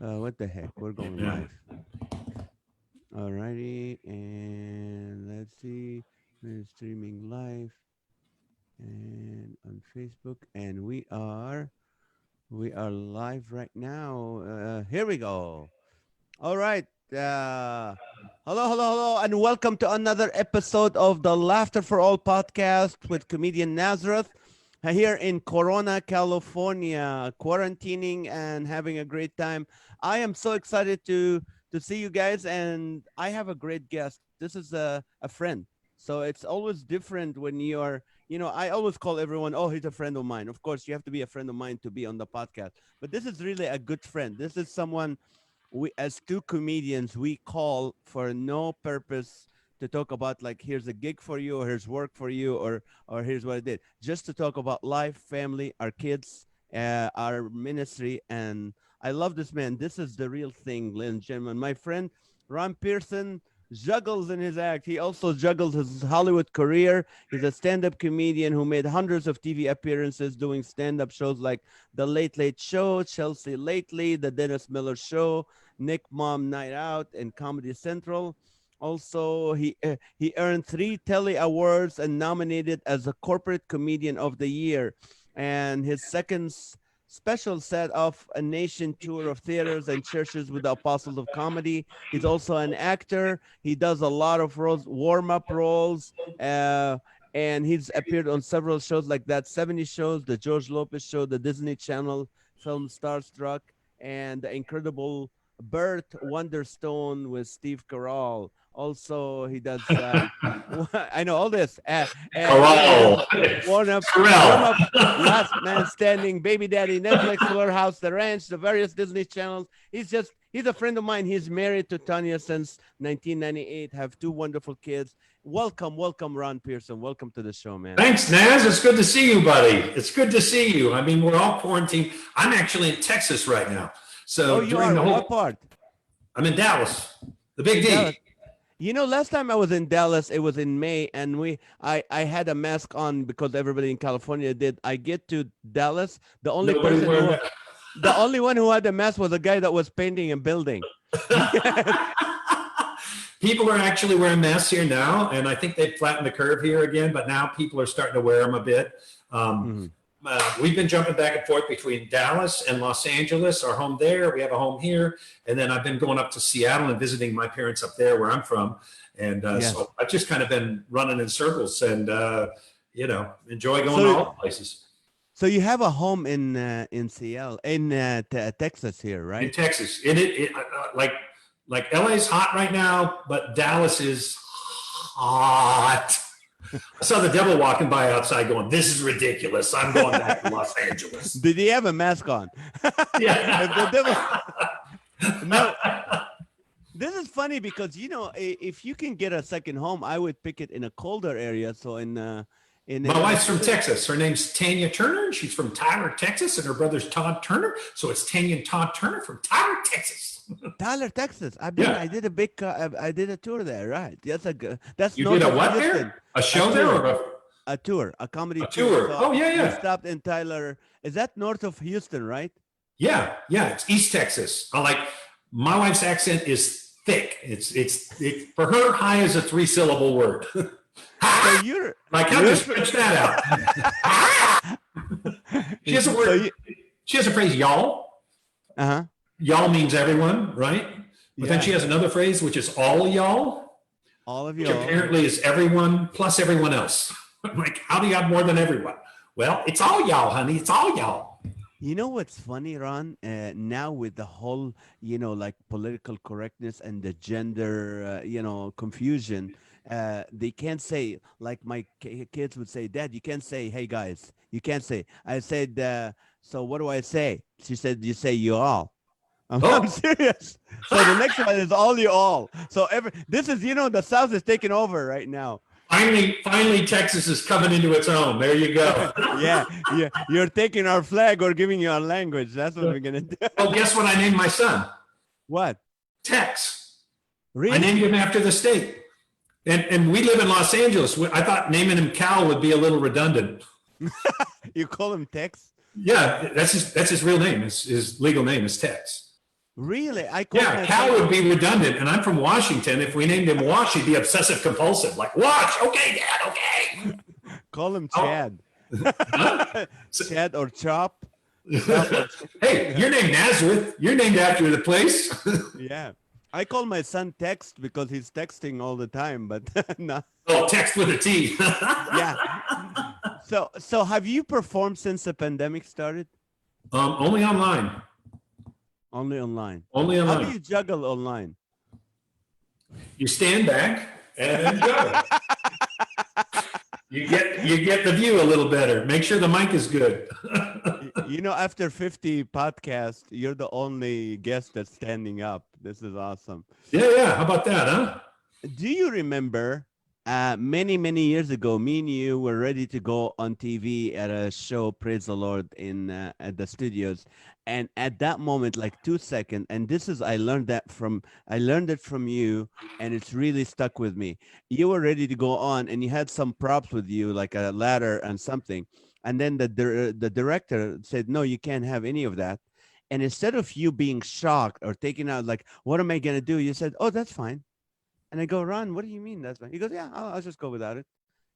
What the heck? We're going Yeah. live. Alrighty, and let's see. We're streaming live and on Facebook, and we are live right now. Here we go. All right. Hello, hello, hello, and welcome to another episode of the Laughter for All podcast with Comedian Nazareth here in Corona, California, quarantining and having a great time. I am so excited to see you guys, and I have a great guest. This is a friend. So it's always different when you're, I always call everyone, oh, he's a friend of mine. Of course, you have to be a friend of mine to be on the podcast. But this is really a good friend. This is someone we as two comedians we call for no purpose to talk about like here's a gig for you or here's work for you or here's what I did, just to talk about life, family, our kids, our ministry. And I love this man. This is the real thing, ladies and gentlemen. My friend Ron Pearson juggles in his act. He also juggles his Hollywood career. He's a stand-up comedian who made hundreds of TV appearances doing stand-up shows like The Late Late Show, Chelsea Lately, The Dennis Miller Show, Nick Mom Night Out, and Comedy Central. Also, he earned 3 Telly Awards and nominated as a Corporate Comedian of the Year. And his second special set of a nation tour of theaters and churches with the Apostles of Comedy. He's also an actor. He does a lot of roles, warm-up roles, and he's appeared on several shows like That 70 Shows, the George Lopez Show, the Disney Channel film Starstruck, and the incredible Burt Wonderstone with Steve Carell. Also, he does. I know all this. Corral. Warm up, Corral. Last Man Standing, Baby Daddy, Netflix, Fuller House, The Ranch, the various Disney channels. He's a friend of mine. He's married to Tanya since 1998. Have 2 wonderful kids. Welcome, Ron Pearson. Welcome to the show, man. Thanks, Naz. It's good to see you, buddy. It's good to see you. I mean, we're all quarantined. I'm actually in Texas right now. So you are? What part? I'm in Dallas, the Big D. Dallas. Last time I was in Dallas, it was in May, and I had a mask on because everybody in California did. I get to Dallas, the only one who had a mask was a guy that was painting a building. People are actually wearing masks here now, and I think they've flattened the curve here again, but now people are starting to wear them a bit. We've been jumping back and forth between Dallas and Los Angeles, our home there. We have a home here. And then I've been going up to Seattle and visiting my parents up there where I'm from. And so I've just kind of been running in circles and, enjoy going to all the places. So you have a home in Seattle, in Texas here, right? In Texas. Like LA's hot right now, but Dallas is hot. I saw the devil walking by outside going, this is ridiculous. I'm going back to Los Angeles. Did he have a mask on? Yeah. The devil... No. This is funny because, if you can get a second home, I would pick it in a colder area. So my wife's from Texas. Her name's Tanya Turner. She's from Tyler, Texas, and her brother's Todd Turner. So it's Tanya and Todd Turner from Tyler, Texas. Tyler, Texas. I did I did a tour there, right? That's you did a what there? A show there or a tour, a comedy tour? So oh yeah. We stopped in Tyler. Is that north of Houston, right? Yeah. It's East Texas. My wife's accent is thick. It's for her, high is a 3-syllable word. So you're like how to stretch that out. She has a word. She has a phrase, y'all. Uh-huh. Y'all means everyone, right? But then she has another phrase, which is all y'all. All of y'all. Which apparently is everyone plus everyone else. Like, how do you have more than everyone? Well, it's all y'all, honey. It's all y'all. You know what's funny, Ron? Now with the whole, like political correctness and the gender, confusion, they can't say, like my kids would say, Dad, you can't say, hey, guys. You can't say. I said, so what do I say? She said, you say you all. I'm serious. So the next one is all you all. So this is, the South is taking over right now. Finally, Texas is coming into its own. There you go. Yeah. You're taking our flag or giving you our language. That's what we're gonna do. Well, guess what I named my son? What? Tex. Really? I named him after the state. And we live in Los Angeles. I thought naming him Cal would be a little redundant. You call him Tex? Yeah, that's his real name. His legal name is Tex. Really? I called Yeah, my Cal son. would be redundant, and I'm from Washington. If we named him Wash, he'd be obsessive compulsive. Like, Wash, okay, Dad, okay. Call him Oh, Chad. huh? Chad or Chop. Chop or you Hey, know. you're named Nazareth. You're named after the place. Yeah. I call my son Text because he's texting all the time, but no. Oh, text with a T. Yeah. So have you performed since the pandemic started? Only online. Only online. Only How do online. you juggle online? You stand back and go. You get the view a little better. Make sure the mic is good. You know, after 50 podcasts, you're the only guest that's standing up. This is awesome. Yeah. How about that, huh? Do you remember many years ago, me and you were ready to go on TV at a show, praise the Lord, in at the studios. And at that moment, like 2 seconds, and this is I learned it from you, and it's really stuck with me. You were ready to go on, and you had some props with you, like a ladder and something. And then the director said, "No, you can't have any of that." And instead of you being shocked or taken out, like, "What am I gonna do?" You said, "Oh, that's fine." And I go, "Ron, what do you mean that's fine?" He goes, "Yeah, I'll just go without it."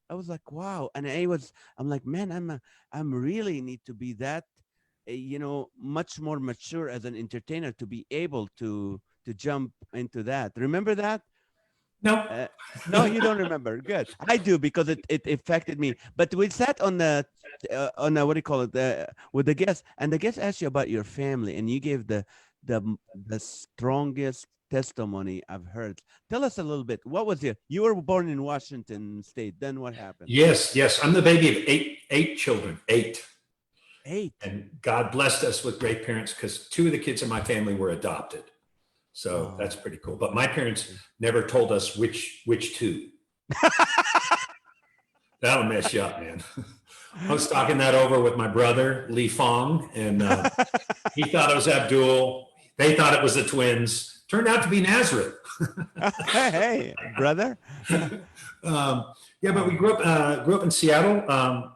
I was like, "Wow!" And I'm like, "Man, I'm really need to be that, much more mature as an entertainer to be able to jump into that." Remember that? No. Uh, no, you don't remember. Good, I do because it affected me. But we sat on the what do you call it, with the guest, and the guest asked you about your family, and you gave the strongest testimony I've heard. Tell us a little bit. What was it? You were born in Washington State. Then what happened? Yes. I'm the baby of eight children. Eight. 8. And God blessed us with great parents because 2 of the kids in my family were adopted. So that's Oh. pretty cool. But my parents never told us which 2. That'll mess you up, man. I was talking that over with my brother, Lee Fong, and he thought it was Abdul. They thought it was the twins. Turned out to be Nazareth. Hey, brother. Yeah, but we grew up in Seattle.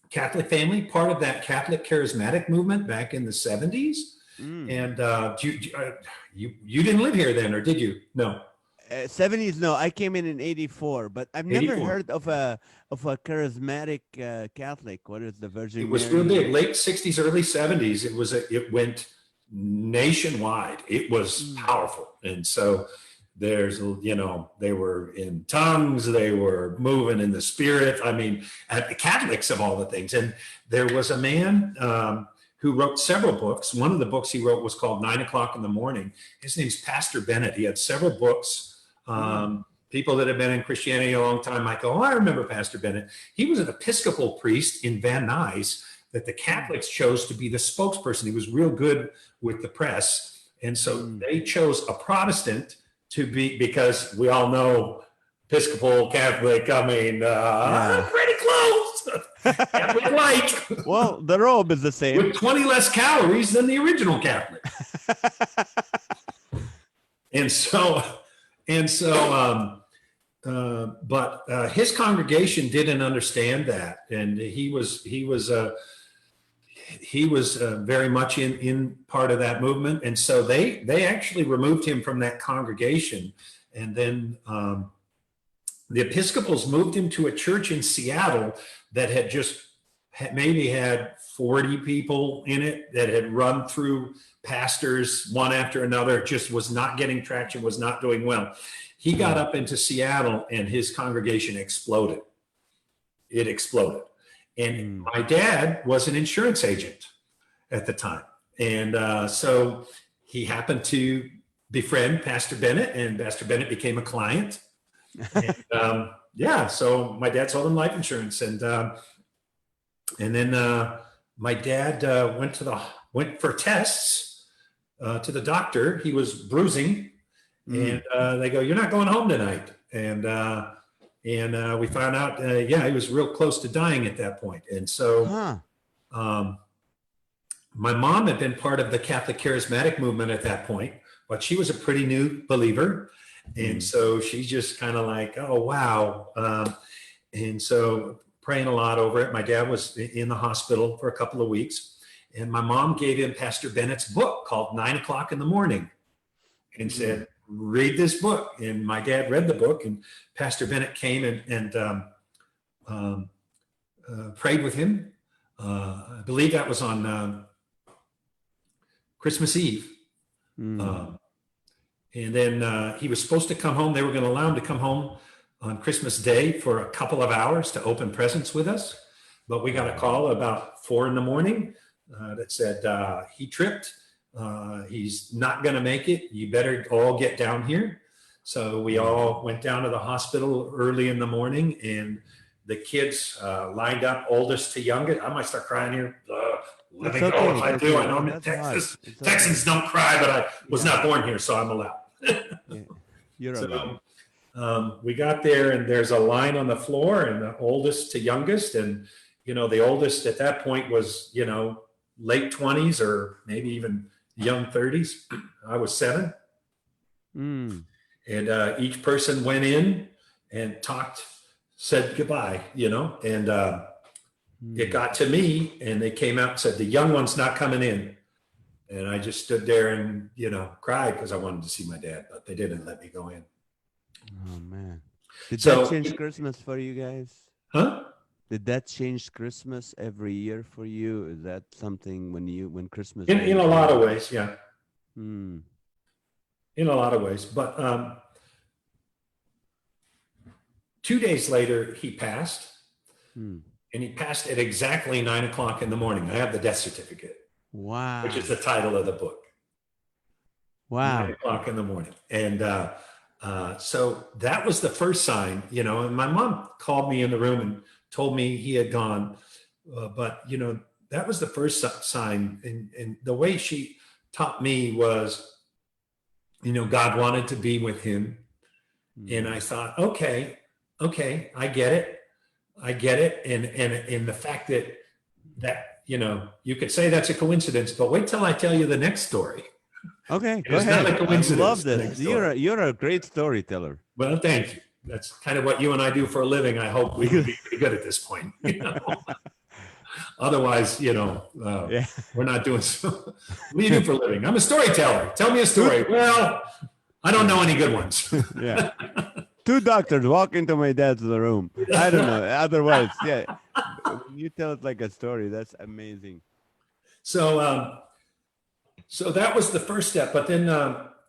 Catholic family, part of that Catholic charismatic movement back in the 70s. And you didn't live here then, or did you? No. 70s, no. I came in 84, but I've never 84. heard of a charismatic Catholic. What is the Virgin It was real Mary? big, late 60s, early 70s. It went nationwide. It was powerful. And so they were in tongues, they were moving in the spirit. I mean, at the Catholics of all the things. And there was a man who wrote several books. One of the books he wrote was called 9 o'clock in the Morning. His name's Pastor Bennett. He had several books. People that have been in Christianity a long time might go, "Oh, I remember Pastor Bennett." He was an Episcopal priest in Van Nuys that the Catholics chose to be the spokesperson. He was real good with the press. And so they chose a Protestant to be, because we all know Episcopal, Catholic, I mean, pretty close. Catholic light. Well, the robe is the same. With 20 less calories than the original Catholic. But his congregation didn't understand that. And he was very much in part of that movement. And so they actually removed him from that congregation. And then the Episcopals moved him to a church in Seattle that had maybe had 40 people in it, that had run through pastors one after another, just was not getting traction, was not doing well. He got up into Seattle and his congregation exploded. It exploded. And my dad was an insurance agent at the time. And so he happened to befriend Pastor Bennett, and Pastor Bennett became a client. And, so my dad sold him life insurance. And then my dad went for tests to the doctor. He was bruising. And they go, "You're not going home tonight." And we found out, he was real close to dying at that point. And so my mom had been part of the Catholic charismatic movement at that point, but she was a pretty new believer. And so she's just kind of like, "Oh, wow." And so praying a lot over it. My dad was in the hospital for a couple of weeks. And my mom gave him Pastor Bennett's book called 9 o'clock in the morning and said, read this book. And my dad read the book, and Pastor Bennett came and prayed with him. I believe that was on Christmas Eve. And then he was supposed to come home. They were going to allow him to come home on Christmas Day for a couple of hours to open presents with us. But we got a call about 4 a.m. That said he tripped. He's not going to make it. You better all get down here. So we all went down to the hospital early in the morning, and the kids lined up, oldest to youngest. I might start crying here. Let me go if I do. I know I'm in Texas. Texans don't cry, but I was not born here, so I'm allowed. You're so, we got there, and there's a line on the floor, and the oldest to youngest, and the oldest at that point was late 20s or maybe even young 30s. I was 7. And each person went in and talked, said goodbye, and it got to me, and they came out and said, the young one's not coming in. And I just stood there and, cried because I wanted to see my dad, but they didn't let me go in. Oh, man. Did that change Christmas for you guys? Huh? Did that change Christmas every year for you? Is that something when Christmas? In a lot of ways, yeah. In a lot of ways. But 2 days later, he passed. And he passed at exactly 9 o'clock in the morning. I have the death certificate. Wow. Which is the title of the book. Wow. 9 o'clock in the morning. And so that was the first sign, and my mom called me in the room and told me he had gone. But, that was the first sign. And the way she taught me was, God wanted to be with him. And I thought, okay, I get it. And the fact that, you could say that's a coincidence, but wait till I tell you the next story. Okay, go ahead. Not a coincidence. I love this. You're a great storyteller. Well, thank you. That's kind of what you and I do for a living. I hope we can be pretty good at this point. Otherwise, we're not doing so. What do you do for a living? I'm a storyteller. Tell me a story. Well, I don't know any good ones. Yeah. 2 doctors walk into my dad's room. I don't know. Otherwise, yeah. When you tell it like a story, that's amazing. So that was the first step. But then,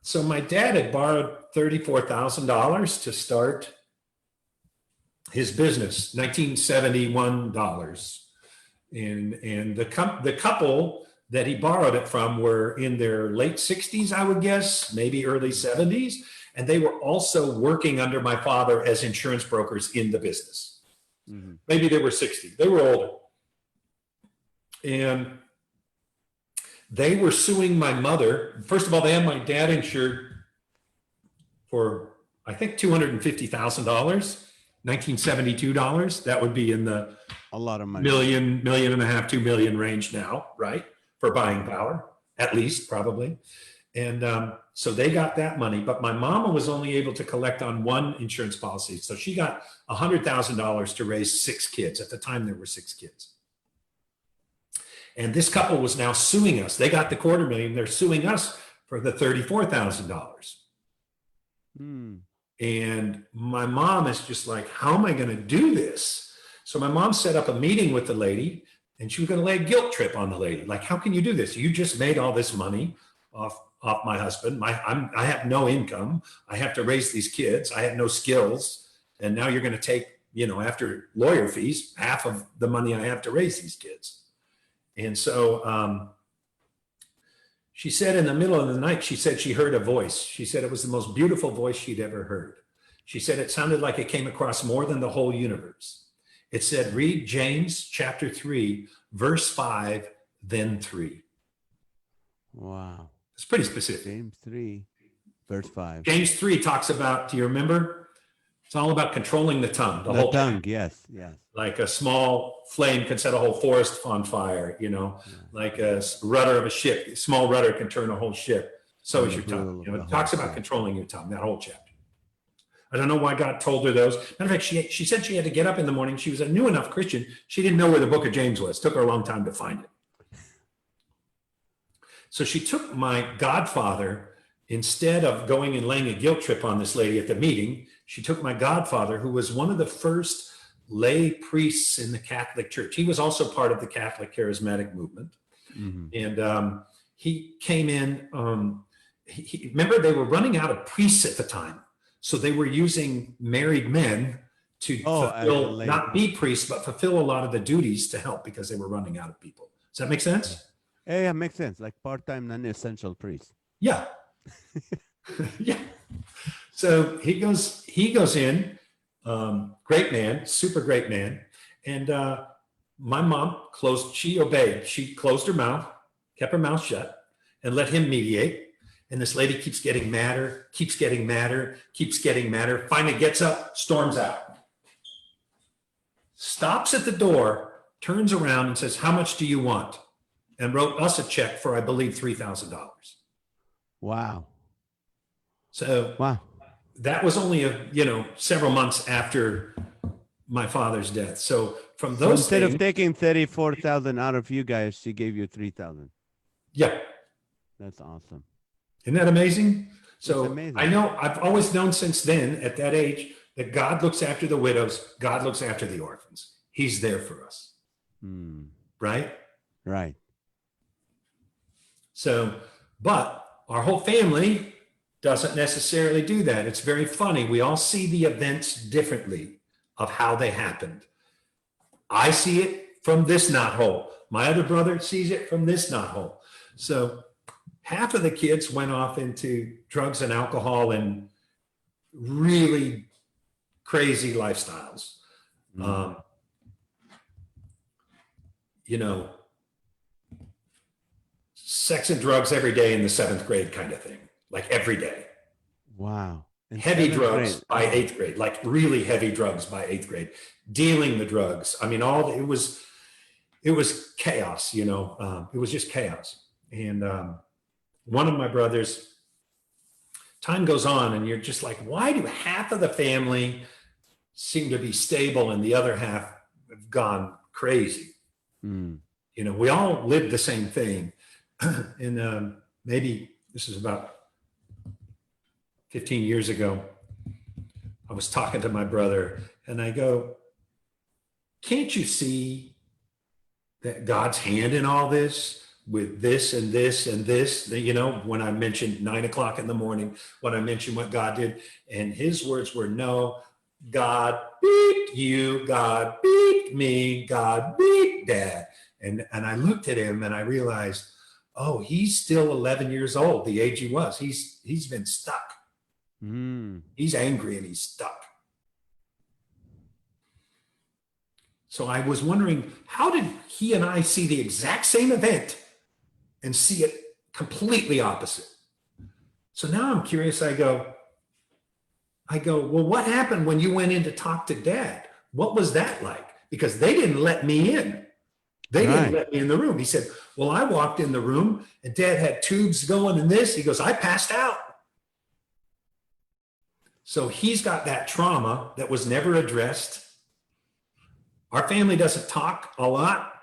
so my dad had borrowed $34,000 to start his business, $1971. And the couple that he borrowed it from were in their late 60s, I would guess, maybe early 70s. And they were also working under my father as insurance brokers in the business. Maybe they were 60. They were older. And they were suing my mother. First of all, they had my dad insured for, I think, $250,000, $1972. That would be in the a lot of money. million and a half, 2 million range now, right? For buying power, at least, probably. And so they got that money, but my mama was only able to collect on 1 insurance policy. So she got $100,000 to raise 6 kids. At the time, there were 6 kids. And this couple was now suing us. They got the $250,000. They're suing us for the $34,000. And my mom is just like, how am I going to do this? So my mom set up a meeting with the lady, and she was going to lay a guilt trip on the lady. Like, how can you do this? You just made all this money off my husband. I have no income. I have to raise these kids. I have no skills. And now you're going to take, after lawyer fees, half of the money I have to raise these kids. And so she said in the middle of the night, she said she heard a voice. She said it was the most beautiful voice she'd ever heard. She said it sounded like it came across more than the whole universe. It said, read James chapter 3, verse 5, then 3. Wow. It's pretty specific. James 3, verse 5. James 3 talks about, do you remember? It's all about controlling the tongue. The whole tongue, yes. Like a small flame can set a whole forest on fire, like a rudder of a ship. A small rudder can turn a whole ship. So is your tongue. It talks about controlling your tongue, that whole chapter. I don't know why God told her those. Matter of fact, she said she had to get up in the morning. She was a new enough Christian. She didn't know where the book of James was. It took her a long time to find it. So she took my godfather, instead of going and laying a guilt trip on this lady at the meeting, she took my godfather, who was one of the first lay priests in the Catholic Church. He was also part of the Catholic charismatic movement. Mm-hmm. And he came in, remember, they were running out of priests at the time. So they were using married men to fulfill, not be priests, but fulfill a lot of the duties to help, because they were running out of people. Does that make sense? Yeah, makes sense. Like part-time, non-essential priest. Yeah. Yeah. So he goes in, great man, super great man. And my mom she obeyed. She closed her mouth, kept her mouth shut, and let him mediate. And this lady keeps getting madder, finally gets up, storms out, stops at the door, turns around and says, "How much do you want?" And wrote us a check for, I believe, $3,000. Wow. So that was only several months after my father's death. So from those instead of taking 34,000 out of you guys, she gave you 3,000. Yeah. That's awesome. Isn't that amazing? So amazing. I know, I've always known since then, at that age, that God looks after the widows. God looks after the orphans. He's there for us. Right? Right. So, but our whole family doesn't necessarily do that. It's very funny. We all see the events differently of how they happened. I see it from this knothole. My other brother sees it from this knothole. So half of the kids went off into drugs and alcohol and really crazy lifestyles. Sex and drugs every day in the 7th grade kind of thing, like every day. Wow. And heavy drugs by 8th grade, like really heavy drugs by 8th grade, dealing the drugs. I mean, it was chaos, it was just chaos. And one of my brothers, time goes on and you're just like, why do half of the family seem to be stable and the other half have gone crazy? We all lived the same thing. And maybe this is about 15 years ago, I was talking to my brother and I go, can't you see that God's hand in all this, with this and this and this? When I mentioned 9 o'clock in the morning, when I mentioned what God did, and his words were, no, God beat you, God beat me, God beat Dad. And I looked at him and I realized, oh, he's still 11 years old, the age he was. He's been stuck. He's angry and he's stuck. So I was wondering, how did he and I see the exact same event and see it completely opposite? So now I'm curious. I go, well, what happened when you went in to talk to Dad? What was that like? Because they didn't let me in. They didn't let me in the room. He said, well, I walked in the room and Dad had tubes going in this. He goes, I passed out. So he's got that trauma that was never addressed. Our family doesn't talk a lot,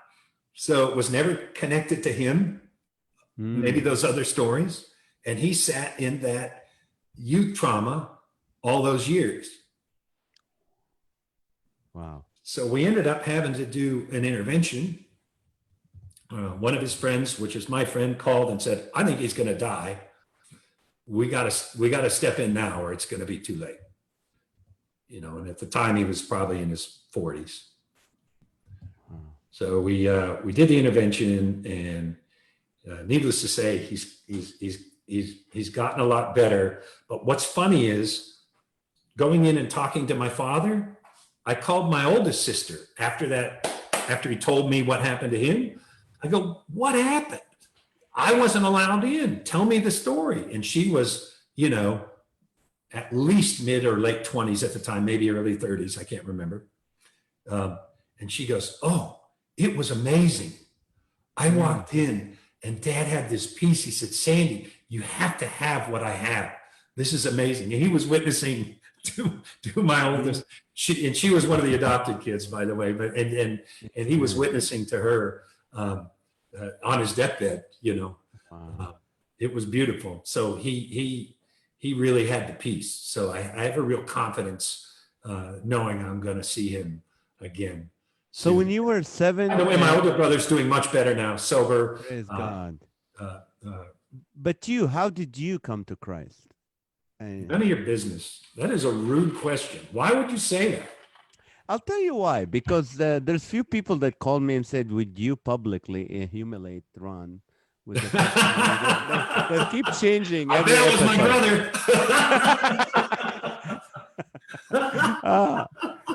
so it was never connected to him. Maybe those other stories. And he sat in that youth trauma all those years. Wow. So we ended up having to do an intervention. One of his friends, which is my friend, called and said, I think he's going to die. We got to step in now or it's going to be too late. And at the time he was probably in his 40s. So we did the intervention, and needless to say, he's gotten a lot better. But what's funny is, going in and talking to my father, I called my oldest sister after he told me what happened to him. I go, what happened? I wasn't allowed in. Tell me the story. And she was, at least mid or late 20s at the time, maybe early 30s. I can't remember. And she goes, oh, it was amazing. I walked in and Dad had this piece. He said, Sandy, you have to have what I have. This is amazing. And he was witnessing to my oldest. She was one of the adopted kids, by the way. But and he was witnessing to her on his deathbed, Wow. It was beautiful. So he really had the peace. So I have a real confidence knowing I'm going to see him again So when soon. you were 7, By the way, my older brother's doing much better now, sober. praise God. Uh, uh, But how did you come to Christ? None of your business. That is a rude question. Why would you say that? I'll tell you why. Because there's few people that called me and said, "Would you publicly humiliate Ron with the testimony?" They keep changing I every bet it was episode. my brother.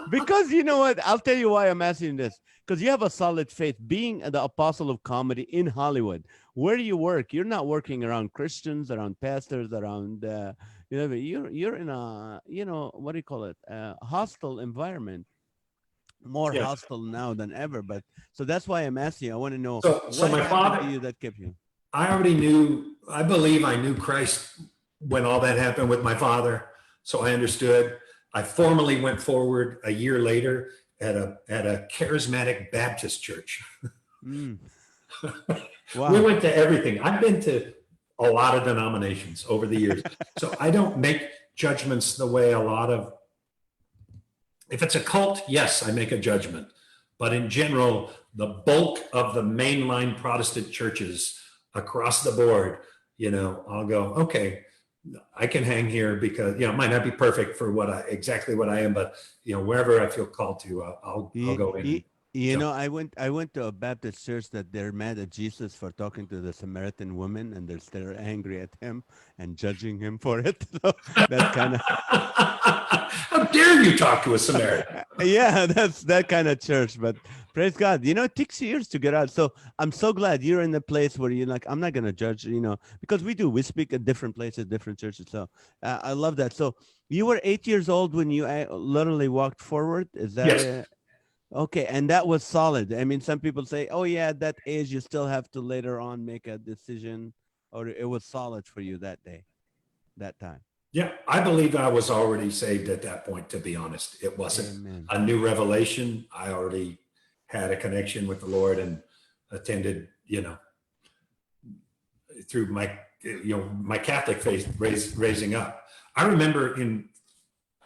Because you know what? I'll tell you why I'm asking this. Because you have a solid faith. Being the apostle of comedy in Hollywood, where you work, you're not working around Christians, around pastors, around you're in a what do you call it? Hostile environment. More Yeah. hostile now than ever. But so that's why I'm asking you. I want to know So what my happened father, to you that kept you. I believe I knew Christ when all that happened with my father. So I understood. I formally went forward a year later at a charismatic Baptist church. Mm. Wow. We went to everything. I've been to a lot of denominations over the years. So I don't make judgments the way if it's a cult, yes, I make a judgment. But in general, the bulk of the mainline Protestant churches across the board, I'll go, okay, I can hang here because, it might not be perfect for exactly what I am, but, wherever I feel called to, I'll go in. I went to a Baptist church that they're mad at Jesus for talking to the Samaritan woman, and they're still angry at him and judging him for it. So that kind of how dare you talk to a Samaritan? Yeah, that's that kind of church. But praise God, it takes years to get out. So I'm so glad you're in the place where you're like, I'm not gonna judge, because we speak at different places, different churches. So I love that. So you were 8 years old when you literally walked forward. Is that Yes. Okay, and that was solid. I mean, some people say, "Oh yeah, at that age you still have to later on make a decision," or it was solid for you that day, that time. Yeah, I believe I was already saved at that point, to be honest. It wasn't Amen. a new revelation. I already had a connection with the Lord and attended, through my Catholic faith raising up. I remember in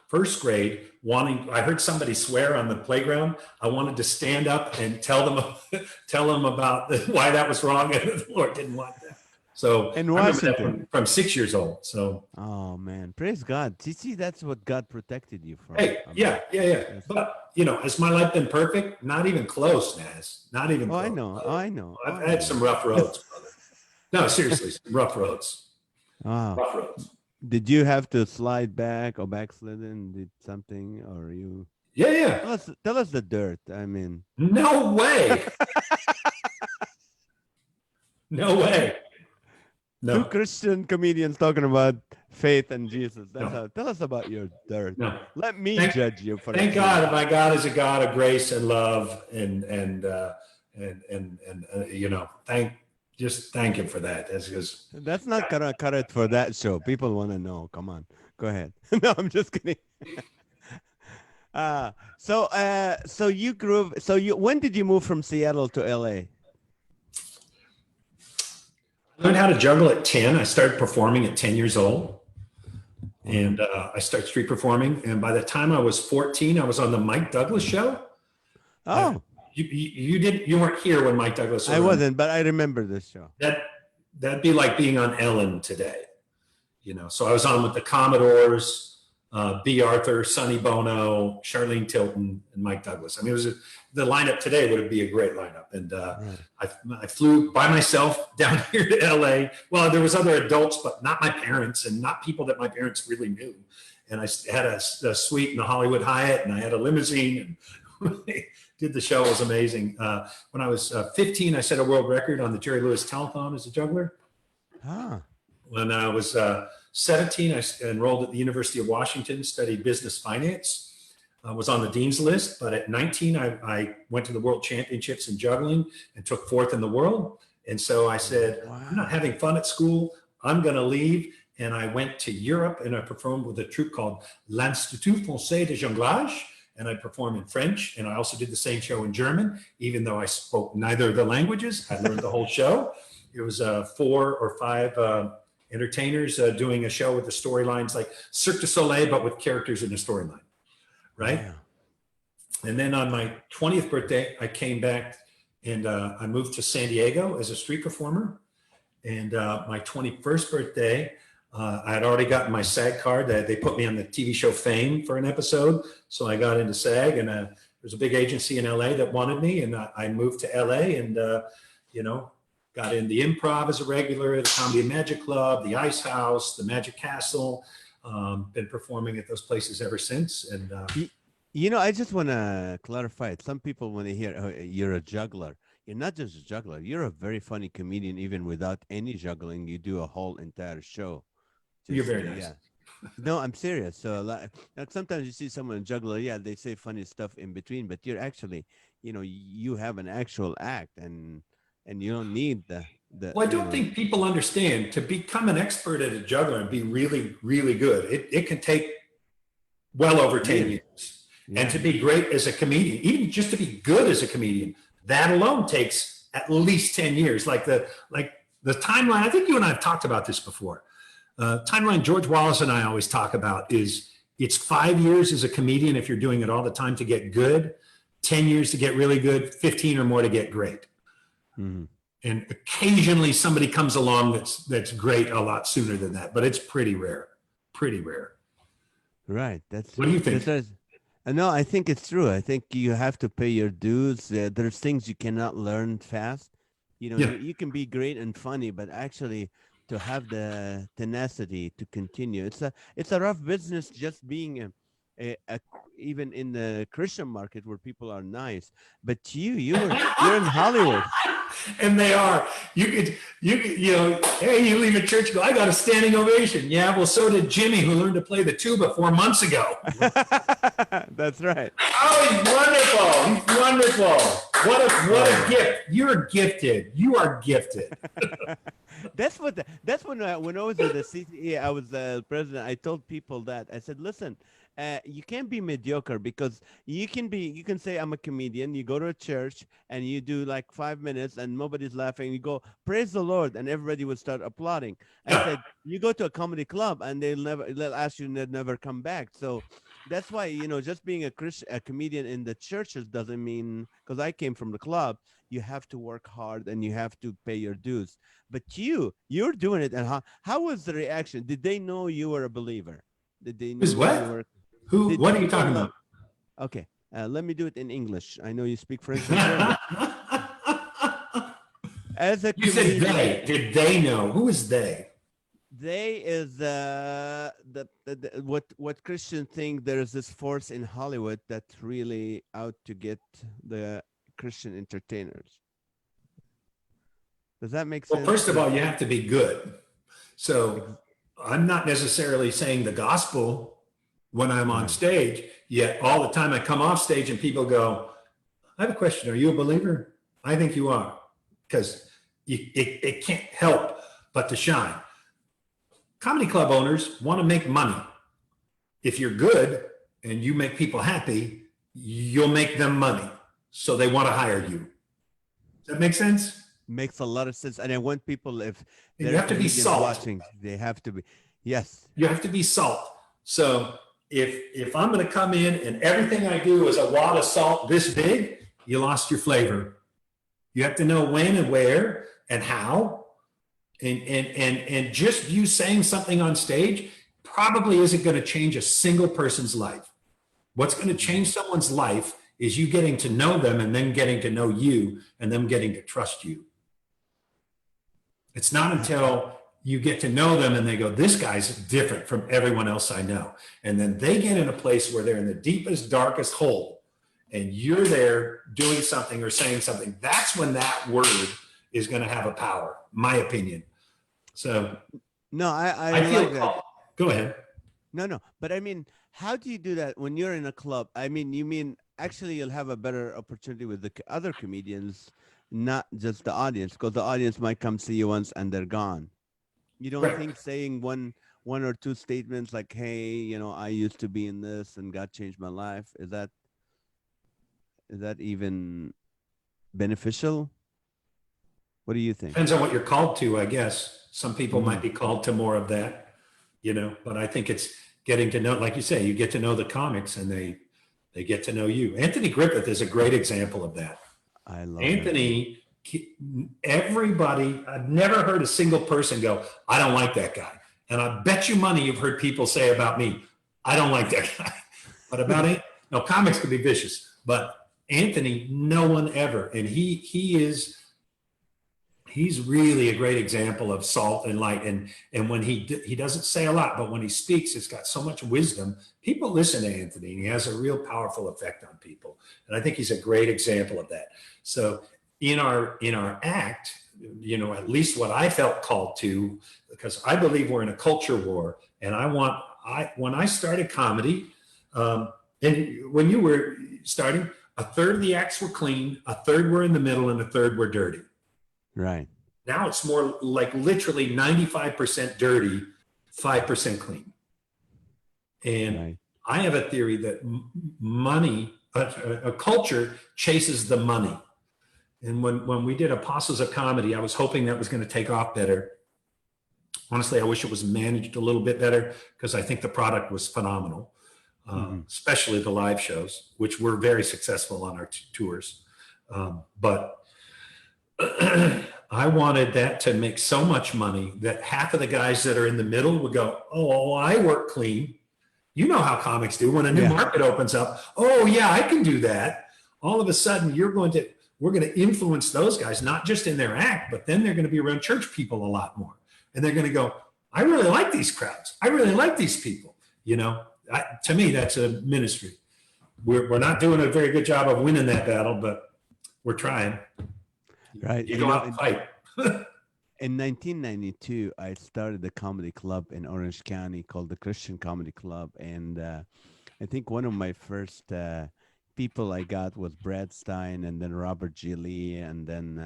first grade I heard somebody swear on the playground. I wanted to stand up and tell them about why that was wrong, and the Lord didn't want that. So In I remember that Washington. from 6 years old. So Oh man, praise God. See, that's what God protected you from. hey, yeah. Yes. But has my life been perfect? Not even close, Naz. Not even Oh, close. I know. I've had some rough roads, brother. No, seriously, some rough roads. Wow. Rough roads. Did you have to slide back or backslidden? Did something, or you? Yeah. Tell us the dirt. I mean, No way. No way. No. Two Christian comedians talking about faith and Jesus. That's No. how. Tell us about your dirt. No. Let me judge you for. Thank God, my God is a God of grace and love, and thank Him for that. That's not gonna cut it for that show. People want to know. Come on, go ahead. No, I'm just kidding. So you grew. When did you move from Seattle to LA? I learned how to juggle at 10. I started performing at 10 years old. And I started street performing. And by the time I was 14, I was on the Mike Douglas show. Oh. You weren't here when Mike Douglas was I wasn't, but I remember this show. That'd be like being on Ellen today. So I was on with the Commodores, B. Arthur, Sonny Bono, Charlene Tilton, and Mike Douglas. I mean, the lineup today would be a great lineup. And I flew by myself down here to LA. Well, there was other adults, but not my parents and not people that my parents really knew. And I had a suite in the Hollywood Hyatt, and I had a limousine, and did the show. It was amazing. When I was 15, I set a world record on the Jerry Lewis Telethon as a juggler. When I was 17, I enrolled at the University of Washington, studied business finance. I was on the dean's list, but at 19, I went to the World Championships in juggling and took fourth in the world. And so I said, wow, I'm not having fun at school. I'm going to leave. And I went to Europe, and I performed with a troupe called L'Institut Français de Jonglage. And I performed in French. And I also did the same show in German, even though I spoke neither of the languages. I learned the whole show. it was 4 or 5 entertainers doing a show with the storylines like Cirque du Soleil, but with characters in the storyline, right? Yeah. And then on my 20th birthday, I came back and I moved to San Diego as a street performer. And my 21st birthday, I had already gotten my SAG card. They put me on the TV show Fame for an episode. So I got into SAG, and there's a big agency in LA that wanted me. And I moved to LA and, got in the Improv as a regular, the Comedy Magic Club, the Ice House, the Magic Castle. Been performing at those places ever since. And I just want to clarify it. Some people, when they hear you're a juggler, you're not just a juggler. You're a very funny comedian, even without any juggling. You do a whole entire show. You're very nice. Yeah. No, I'm serious. So like sometimes you see someone juggler, yeah, they say funny stuff in between, but you're actually, you have an actual act, and you don't need the. Well, I don't think people understand, to become an expert at a juggler and be really, really good, it can take well over 10 years. Yeah. And to be great as a comedian, even just to be good as a comedian, that alone takes at least 10 years. Like the timeline, I think you and I have talked about this before. Timeline George Wallace and I always talk about is it's 5 years as a comedian if you're doing it all the time to get good, 10 years to get really good, 15 or more to get great. Mm-hmm. And occasionally somebody comes along that's great a lot sooner than that, but it's pretty rare. Pretty rare. Right. What do you think? No, I think it's true. I think you have to pay your dues. There's things you cannot learn fast. You can be great and funny, but actually to have the tenacity to continue, it's a rough business. Just being even in the Christian market where people are nice, but you're in Hollywood. And they are. Hey, you leave a church, go, I got a standing ovation. Yeah, well, so did Jimmy, who learned to play the tuba 4 months ago. That's right. Oh, he's wonderful. He's wonderful. What a gift. You're gifted. You are gifted. That's when I was at the CCA, I was the president. I told people that. I said, listen, you can't be mediocre, because you can say I'm a comedian. You go to a church and you do like 5 minutes and nobody's laughing. You go, praise the Lord, and everybody will start applauding. I said, you go to a comedy club and they'll ask you to never come back. So that's why, just being a comedian in the churches doesn't mean, because I came from the club, you have to work hard and you have to pay your dues. But you're doing it. And how was the reaction? Did they know you were a believer? Did they know what? You were? What are you talking about? Okay, let me do it in English. I know you speak French. And As a you comedian, said they. Did they know? Who is they? They is what Christians think. There is this force in Hollywood that's really out to get the Christian entertainers. Does that make sense? Well, first of all, you have to be good. So I'm not necessarily saying the gospel when I'm on stage, yet all the time I come off stage and people go, I have a question. Are you a believer? I think you are, because it can't help but to shine. Comedy club owners want to make money. If you're good and you make people happy, you'll make them money. So they want to hire you. Does that make sense? Makes a lot of sense. And I want people, if you have to be salt. Watching, they have to be. Yes. You have to be salt. So if I'm going to come in and everything I do is a wad of salt this big, you lost your flavor. You have to know when and where and how. And just you saying something on stage probably isn't going to change a single person's life. What's going to change someone's life is you getting to know them and then getting to know you and them getting to trust you. It's not until you get to know them and they go, this guy's different from everyone else I know. And then they get in a place where they're in the deepest, darkest hole and you're there doing something or saying something. That's when that word is going to have a power, my opinion. So no, I feel like that. Go ahead. No, but I mean, how do you do that when you're in a club? I mean, you mean actually you'll have a better opportunity with the other comedians, not just the audience, because the audience might come see you once and they're gone. You don't think saying one or two statements like, hey, I used to be in this and God changed my life, is that even beneficial? What do you think? Depends on what you're called to, I guess. Some people might be called to more of that, but I think it's getting to know, like you say, you get to know the comics and they get to know you. Anthony Griffith is a great example of that. I love Anthony, everybody, I've never heard a single person go, I don't like that guy. And I bet you money you've heard people say about me, I don't like that guy. But about it, no, comics can be vicious, but Anthony, no one ever. And he's really a great example of salt and light. And when he doesn't say a lot, but when he speaks, it's got so much wisdom. People listen to Anthony, and he has a real powerful effect on people. And I think he's a great example of that. So in our act, at least what I felt called to, because I believe we're in a culture war, and when I started comedy, and when you were starting, a third of the acts were clean, a third were in the middle, and a third were dirty. Right. Now it's more like literally 95% dirty, 5% clean. And I have a theory that money, a culture chases the money. And when we did Apostles of Comedy, I was hoping that was going to take off better. Honestly, I wish it was managed a little bit better, because I think the product was phenomenal, especially the live shows, which were very successful on our tours. But I wanted that to make so much money that half of the guys that are in the middle would go, oh, I work clean. You know how comics do when a new market opens up. Oh, yeah, I can do that. All of a sudden, we're going to influence those guys, not just in their act, but then they're going to be around church people a lot more. And they're going to go, I really like these crowds. I really like these people. To me, that's a ministry. We're not doing a very good job of winning that battle, but we're trying. Right. You go out and fight. In 1992, I started a comedy club in Orange County called the Christian Comedy Club. And I think one of my first people I got was Brad Stein, and then Robert G. Lee, and then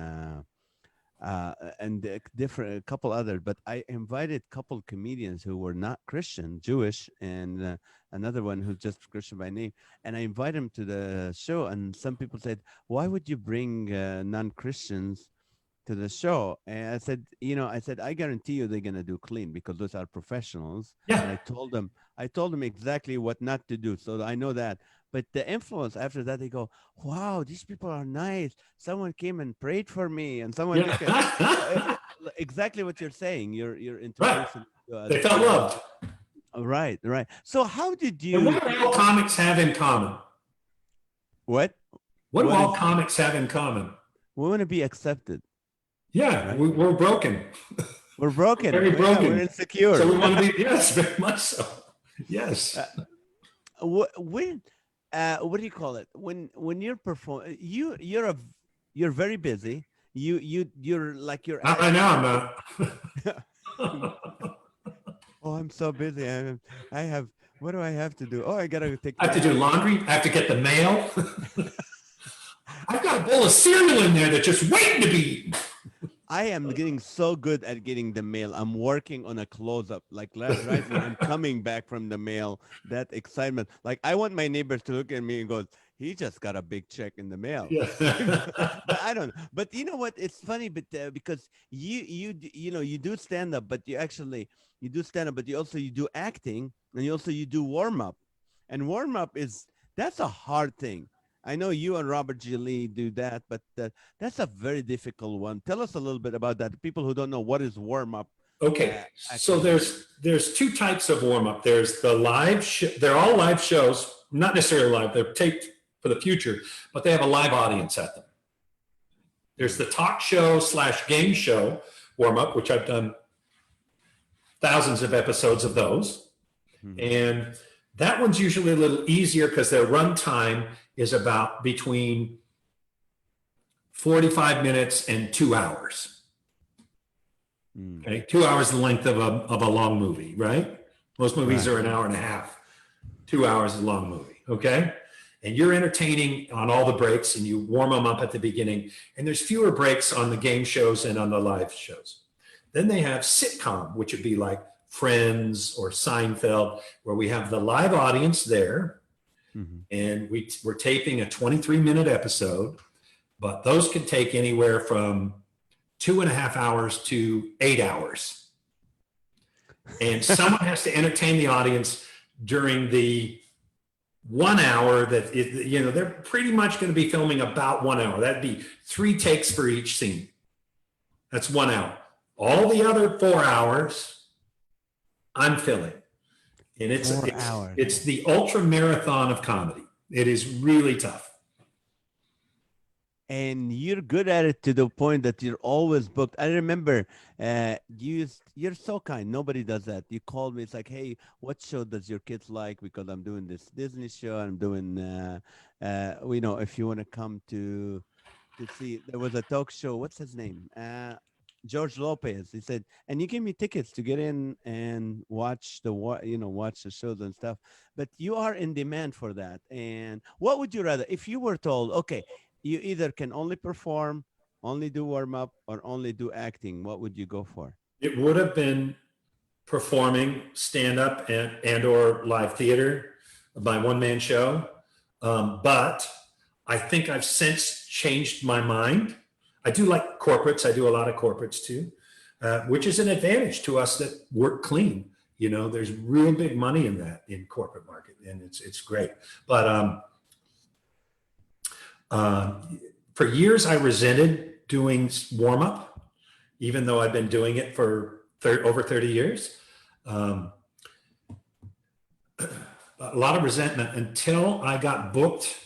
a couple others. But I invited a couple comedians who were not Christian, Jewish, and another one who's just Christian by name. And I invited them to the show. And some people said, why would you bring non-Christians to the show? And I said, I guarantee you they're going to do clean, because those are professionals. Yeah. And I told them exactly what not to do. So I know that. But the influence after that, they go, wow, these people are nice. Someone came and prayed for me, and someone exactly what you're saying. You're introducing. Right. They felt loved. Right. So how did you? And what do all comics have in common? What do all comics have in common? We want to be accepted. Yeah, right? We're broken. We're broken. Very broken. We're insecure. So we want to be, yes, very much so. Yes. What do you call it? When you're performing, you're very busy. You're like you're. Not right now, I'm not. Oh, I'm so busy. I have. What do I have to do? Oh, I gotta take. I have to do laundry. I have to get the mail. I've got a bowl of cereal in there that's just waiting to be eaten. I am getting so good at getting the mail. I'm working on a close-up. Like right when I'm coming back from the mail, that excitement. Like I want my neighbors to look at me and go, he just got a big check in the mail. Yeah. But I don't know. But you know what? It's funny, but because you do stand up, but you do stand up, but you do acting, and you do warm up, and warm up that's a hard thing. I know you and Robert G. Lee do that, but that's a very difficult one. Tell us a little bit about that. People who don't know, what is warm up? Okay, so there's two types of warm up. There's the live. They're all live shows, not necessarily live. They're taped for the future, but they have a live audience at them. There's the talk show / game show warm up, which I've done thousands of episodes of those, and that one's usually a little easier because their run time is about between 45 minutes and 2 hours. Okay, 2 hours the length of a long movie, right? Most movies are an hour and a half. 2 hours is a long movie, okay? And you're entertaining on all the breaks, and you warm them up at the beginning. And there's fewer breaks on the game shows and on the live shows. Then they have sitcom, which would be like Friends or Seinfeld, where we have the live audience there. And we're taping a 23-minute episode, but those can take anywhere from 2.5 hours to 8 hours. And someone has to entertain the audience during the 1 hour that, they're pretty much going to be filming about 1 hour. That'd be 3 takes for each scene. That's 1 hour. All the other 4 hours, I'm filling. And it's the ultra marathon of comedy. It is really tough. And you're good at it to the point that you're always booked. I remember you're so kind. Nobody does that. You called me. It's like, hey, what show does your kids like? Because I'm doing this Disney show. I'm doing, if you want to come to see, there was a talk show. What's his name? George Lopez. He said, and you gave me tickets to get in and watch watch the shows and stuff. But you are in demand for that. And what would you rather, if you were told, okay, you either can only perform, only do warm up, or only do acting, what would you go for? It would have been performing, stand up and or live theater, my one-man show. But I think I've since changed my mind. I do like corporates. I do a lot of corporates too, which is an advantage to us that work clean. There's real big money in that in corporate market, and it's great. But for years, I resented doing warm up, even though I've been doing it for over 30 years. A lot of resentment until I got booked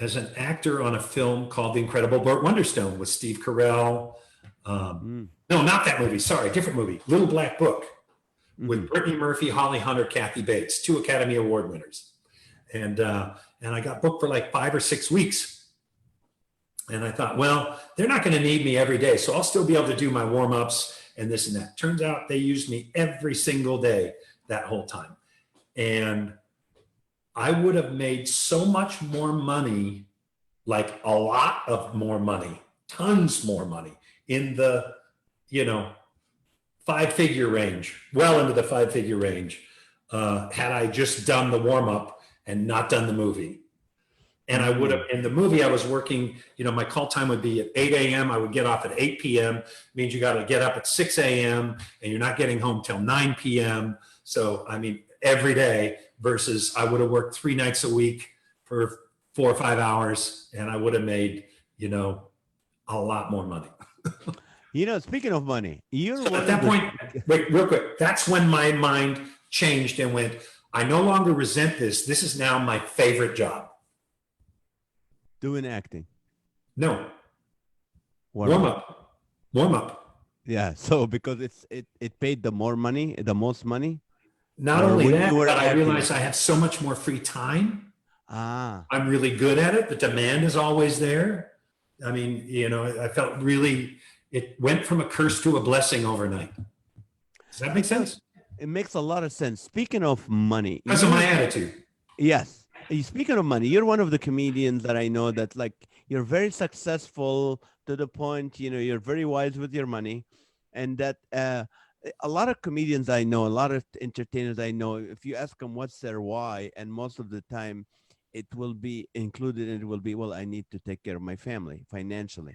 as an actor on a film called The Incredible Burt Wonderstone with Steve Carell. No, not that movie. Sorry, different movie. Little Black Book with Brittany Murphy, Holly Hunter, Kathy Bates, 2 Academy Award winners. And I got booked for like 5 or 6 weeks. And I thought, well, they're not going to need me every day, so I'll still be able to do my warm-ups and this and that. Turns out they used me every single day that whole time. And I would have made so much more money, like a lot of more money, tons more money in the, 5-figure range, well into the 5-figure range, had I just done the warm-up and not done the movie. And I would have, in the movie, I was working, my call time would be at 8 a.m. I would get off at 8 p.m. Means you got to get up at 6 a.m. and you're not getting home till 9 p.m. So, every day versus I would have worked 3 nights a week for 4 or 5 hours and I would have made, a lot more money. Speaking of money, so at that point, wait, real quick. That's when my mind changed and went, I no longer resent this. This is now my favorite job. Doing acting? No. Warm up. Yeah. So because it paid the most money. Not only that, but I realized I have so much more free time. I'm really good at it. The demand is always there. I felt really, it went from a curse to a blessing overnight. Does that make sense? It makes a lot of sense. Speaking of money. Because of my attitude. Yes. Speaking of money, you're one of the comedians that I know that you're very successful to the point, you're very wise with your money. And that a lot of comedians I know, a lot of entertainers I know, if you ask them what's their why, and most of the time it will be included and it will be, well, I need to take care of my family financially.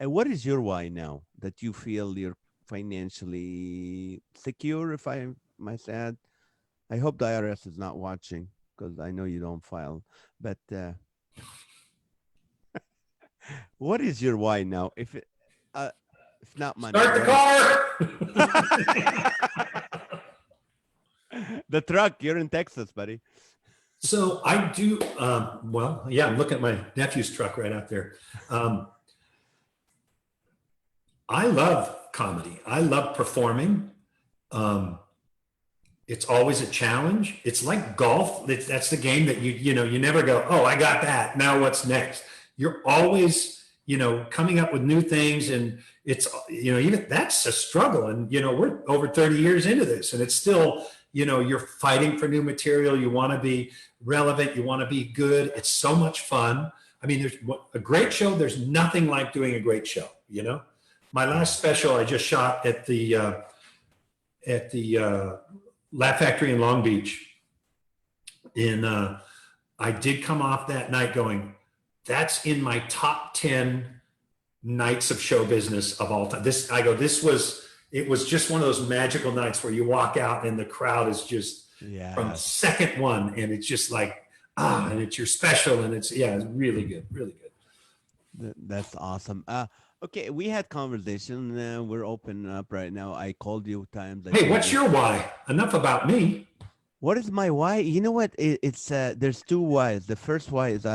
And what is your why now that you feel you're financially secure, if I might add? I hope the IRS is not watching, because I know you don't file, but what is your why now? If not money, start the car. The truck. You're in Texas, buddy. So I do. I'm looking at my nephew's truck right out there. I love comedy. I love performing. It's always a challenge. It's like golf. That's the game that you never go, oh, I got that. Now what's next? You're always, coming up with new things. And it's, even that's a struggle. And, we're over 30 years into this and it's still, you're fighting for new material. You want to be relevant. You want to be good. It's so much fun. There's a great show. There's nothing like doing a great show. My last special I just shot at the Laugh Factory in Long Beach. I did come off that night going, that's in my top 10 nights of show business of all time. It was just one of those magical nights where you walk out and the crowd is just from second one, and it's just like, and it's your special, and it's really good, really good. That's awesome. Okay, we had conversation. We're opening up right now. I called you times. Hey, what's your why? Enough about me. What is my why? You know what? It's there's two whys. The first why is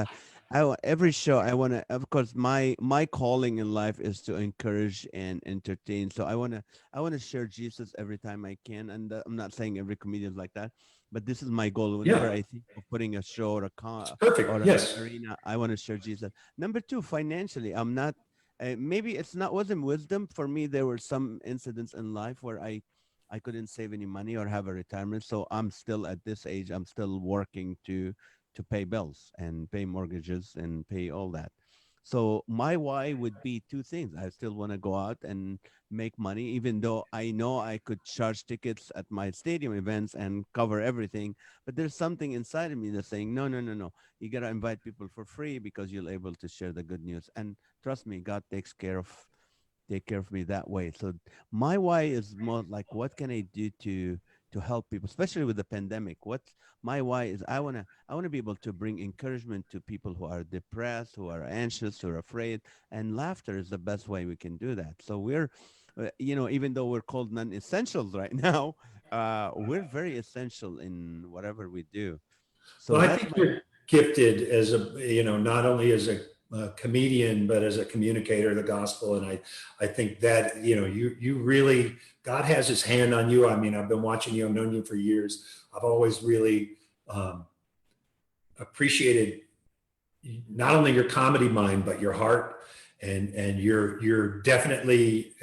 every show I want to. Of course, my calling in life is to encourage and entertain. So I want to share Jesus every time I can. And I'm not saying every comedian is like that, but this is my goal. Whenever I think of putting a show or perfect. Or an arena, I want to share Jesus. Number two, financially, I'm not. Maybe it's not wasn't wisdom for me. There were some incidents in life where I couldn't save any money or have a retirement. So I'm still at this age, I'm still working to pay bills and pay mortgages and pay all that. So my why would be two things. I still want to go out and make money, even though I know I could charge tickets at my stadium events and cover everything. But there's something inside of me that's saying, no, no, no, no. You got to invite people for free because you're able to share the good news. And trust me, God take care of me that way. So my why is more like, what can I do to help people, especially with the pandemic? What's my why is I want to be able to bring encouragement to people who are depressed, who are anxious, who are afraid, and laughter is the best way we can do that. So we're even though we're called non-essentials right now, we're very essential in whatever we do. So well, I think you're gifted as not only as a comedian, but as a communicator of the gospel. And I think that, you really, God has his hand on you. I mean, I've been watching you, I've known you for years. I've always really appreciated not only your comedy mind, but your heart, and you're definitely,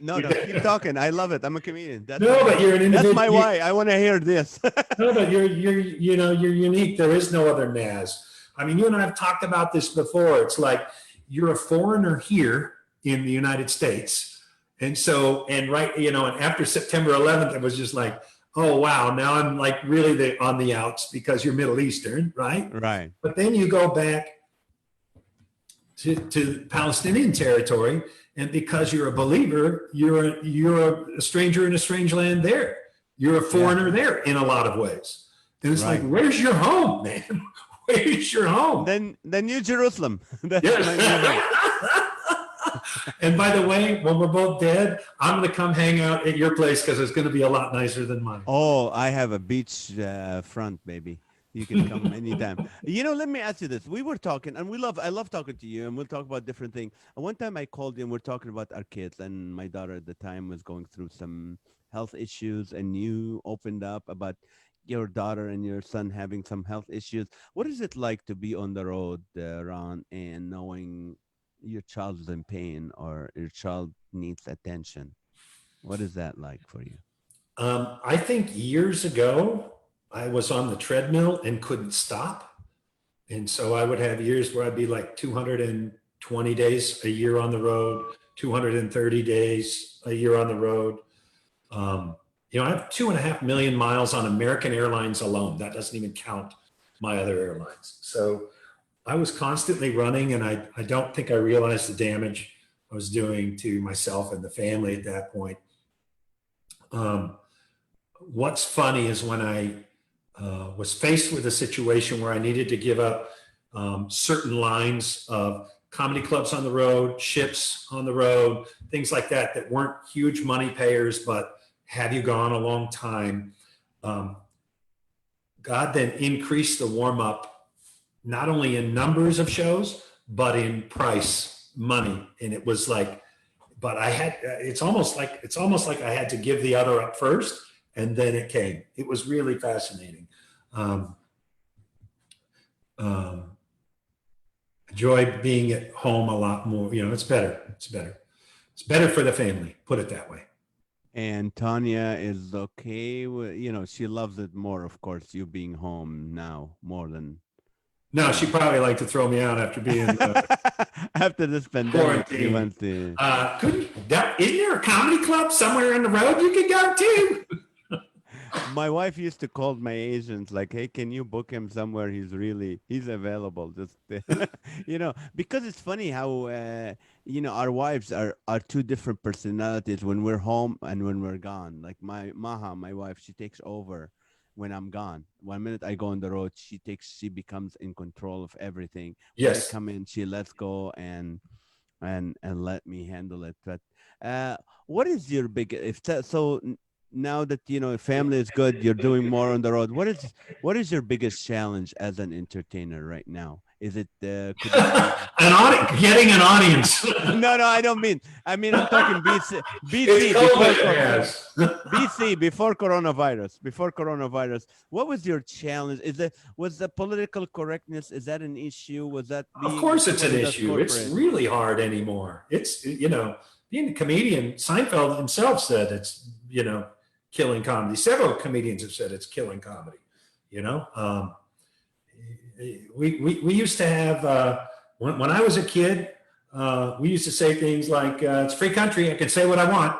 no, keep talking. I love it. I'm a comedian. But you're an individual. That's my why. I want to hear this. No, but you're unique. There is no other Naz. I mean, you and I have talked about this before. It's like you're a foreigner here in the United States. And so, and after September 11th, it was just like, oh, wow, now I'm like really on the outs because you're Middle Eastern, right? Right. But then you go back to Palestinian territory, and because you're a believer, you're a stranger in a strange land there. You're a foreigner there in a lot of ways. And it's like, where's your home, man? Where's your home? Then New Jerusalem. And by the way, when we're both dead, I'm going to come hang out at your place because it's going to be a lot nicer than mine. Oh, I have a beach front, baby. You can come anytime. Let me ask you this. We were talking, and I love talking to you, and we'll talk about different things. And one time I called you, and we're talking about our kids, and my daughter at the time was going through some health issues, and you opened up about your daughter and your son having some health issues. What is it like to be on the road, Ron, and knowing your child is in pain or your child needs attention? What is that like for you? I think years ago, I was on the treadmill and couldn't stop. And so I would have years where I'd be like 220 days a year on the road, 230 days a year on the road. I have 2.5 million miles on American Airlines alone. That doesn't even count my other airlines. So I was constantly running, and I don't think I realized the damage I was doing to myself and the family at that point. What's funny is when I was faced with a situation where I needed to give up certain lines of comedy clubs on the road, ships on the road, things like that weren't huge money payers, but have you gone a long time. God then increased the warm up, not only in numbers of shows, but in price, money. And it was like, but it's almost like I had to give the other up first, and then it came. It was really fascinating. Enjoy being at home a lot more. It's better. It's better for the family, put it that way. And Tanya is okay with, she loves it more, of course, you being home now more than. No, she probably like to throw me out after being after this pandemic. Isn't there a comedy club somewhere on the road you could go to? My wife used to call my agents like, "Hey, can you book him somewhere? He's available." Just because it's funny how our wives are two different personalities when we're home and when we're gone. Like my wife, she takes over when I'm gone. 1 minute I go on the road, she becomes in control of everything. When I Yes. come in, she lets go and let me handle it. But uh, what is your big if that, so n- now that family is good, you're doing more on the road. What is your biggest challenge as an entertainer right now? Is it could it be Getting an audience. no, I don't mean. I'm talking It's BC COVID, yes. before coronavirus. Before coronavirus, what was your challenge? Was the political correctness? Is that an issue? Was that Of being course, it's someone an who does issue. It's corporate? really hard anymore. It's, being a comedian, Seinfeld himself said it's, killing comedy. Several comedians have said it's killing comedy. You know, we used to have, when I was a kid, we used to say things like, it's a free country. I can say what I want.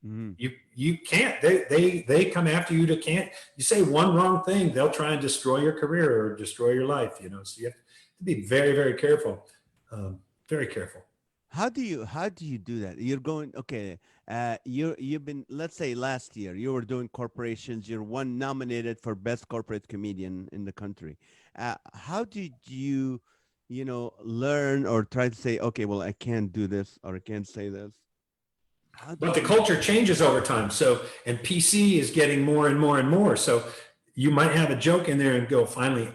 Mhm. You can't. They come after you to can't. You say one wrong thing, they'll try and destroy your career or destroy your life. So you have to be very, very careful. Very careful. How do you do that? You're going okay. You've been, let's say last year you were doing corporations. You're one nominated for best corporate comedian in the country. How did you, learn or try to say, okay, well, I can't do this or I can't say this? How But did the you? culture changes over time. So, and PC is getting more and more and more. So you might have a joke in there and go, finally,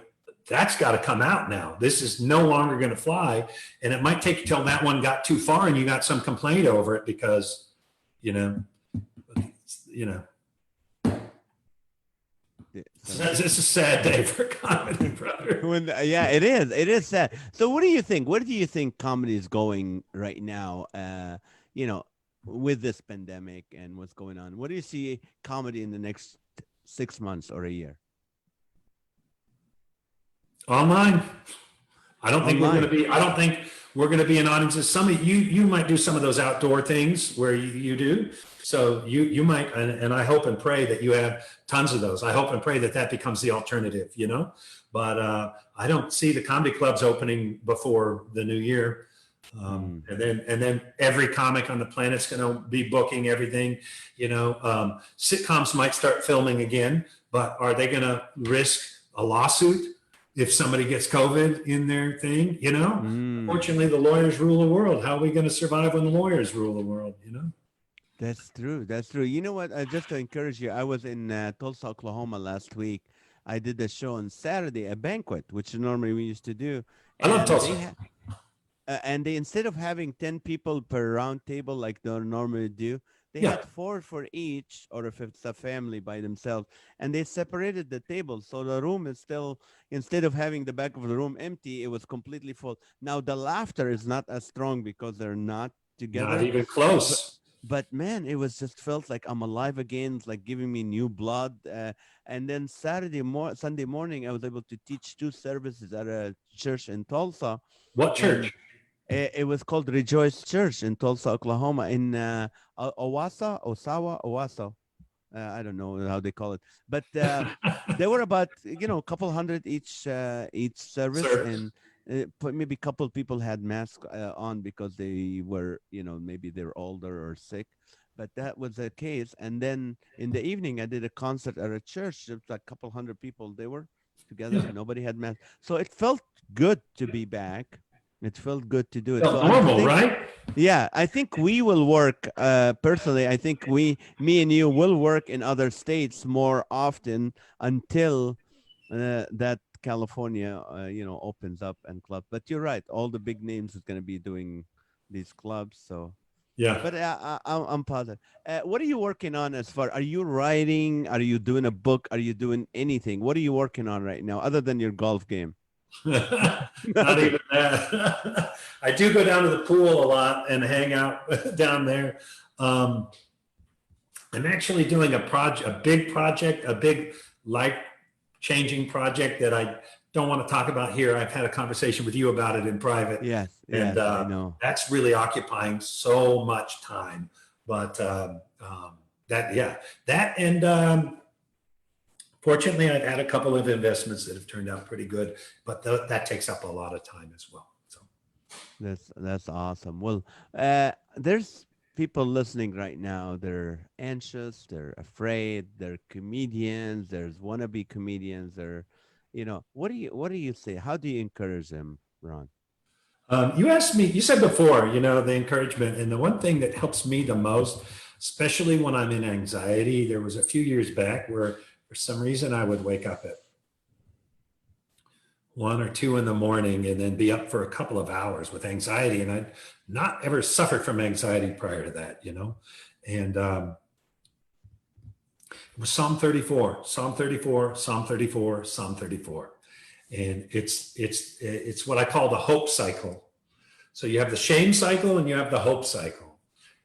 that's got to come out now. This is no longer going to fly. And it might take till that one got too far and you got some complaint over it because, you know, you know, Something. it's a sad day for comedy, brother. Yeah, it is sad. So what do you think? Where do you think comedy is going right now? You know, with this pandemic and what's going on, what do you see comedy in the next 6 months or a year? Online. I don't think we're going to Online. be. I don't think we're going to be in audiences. Some of you might do some of those outdoor things where you do. So you might, and I hope and pray that you have tons of those. I hope and pray that that becomes the alternative. But I don't see the comedy clubs opening before the new year. Mm. And then every comic on the planet's going to be booking everything. Sitcoms might start filming again, but are they going to risk a lawsuit if somebody gets COVID in their thing? Mm. Unfortunately, the lawyers rule the world. How are we going to survive when the lawyers rule the world? That's true. That's true. You know what? Just to encourage you, I was in Tulsa, Oklahoma last week. I did a show on Saturday, a banquet, which normally we used to do, I love and Tulsa. they instead of having 10 people per round table like they normally do, they Yeah, had four for each, or if it's a family by themselves, and they separated the tables. So the room is still, instead of having the back of the room empty, it was completely full. Now the laughter is not as strong because they're not not together, even but close. man, it was just felt like I'm alive again. It's like giving me new blood. And then Sunday morning, I was able to teach two services at a church in Tulsa, What and church? it was called Rejoice Church in Tulsa, Oklahoma, in Owasso. I don't know how they call it, but there were about a couple hundred each service, Service. and maybe a couple people had masks on because they were maybe they're older or sick, but that was the case. And then in the evening, I did a concert at a church. There was a couple hundred people. They were together. Yeah. Nobody had masks, so it felt good to be back. It felt good to do it. So Felt I'm normal, think right? yeah, I think we will work. Personally, I think me and you will work in other states more often until that California, opens up and club. But you're right, all the big names is going to be doing these clubs. So, Yeah. but I'm positive. What are you working on as far? Are you writing? Are you doing a book? Are you doing anything? What are you working on right now, other than your golf game? Not Nothing. even that. I do go down to the pool a lot and hang out down there. Um, I'm actually doing a big project, a big life changing project that I don't want to talk about here. I've had a conversation with you about it in private, Yes, and yes, I know. that's really occupying so much time. But that, yeah, that and Fortunately, I've had a couple of investments that have turned out pretty good, but that takes up a lot of time as well. So, That's awesome. Well, there's people listening right now. They're anxious. They're afraid. They're comedians. There's wannabe comedians. They're, what do you say? How do you encourage them, Ron? you asked me, you said before, the encouragement, and the one thing that helps me the most, especially when I'm in anxiety, there was a few years back where for some reason I would wake up at 1 or 2 in the morning and then be up for a couple of hours with anxiety. And I'd not ever suffered from anxiety prior to that, and it was Psalm 34, Psalm 34, Psalm 34, Psalm 34. And it's what I call the hope cycle. So you have the shame cycle and you have the hope cycle.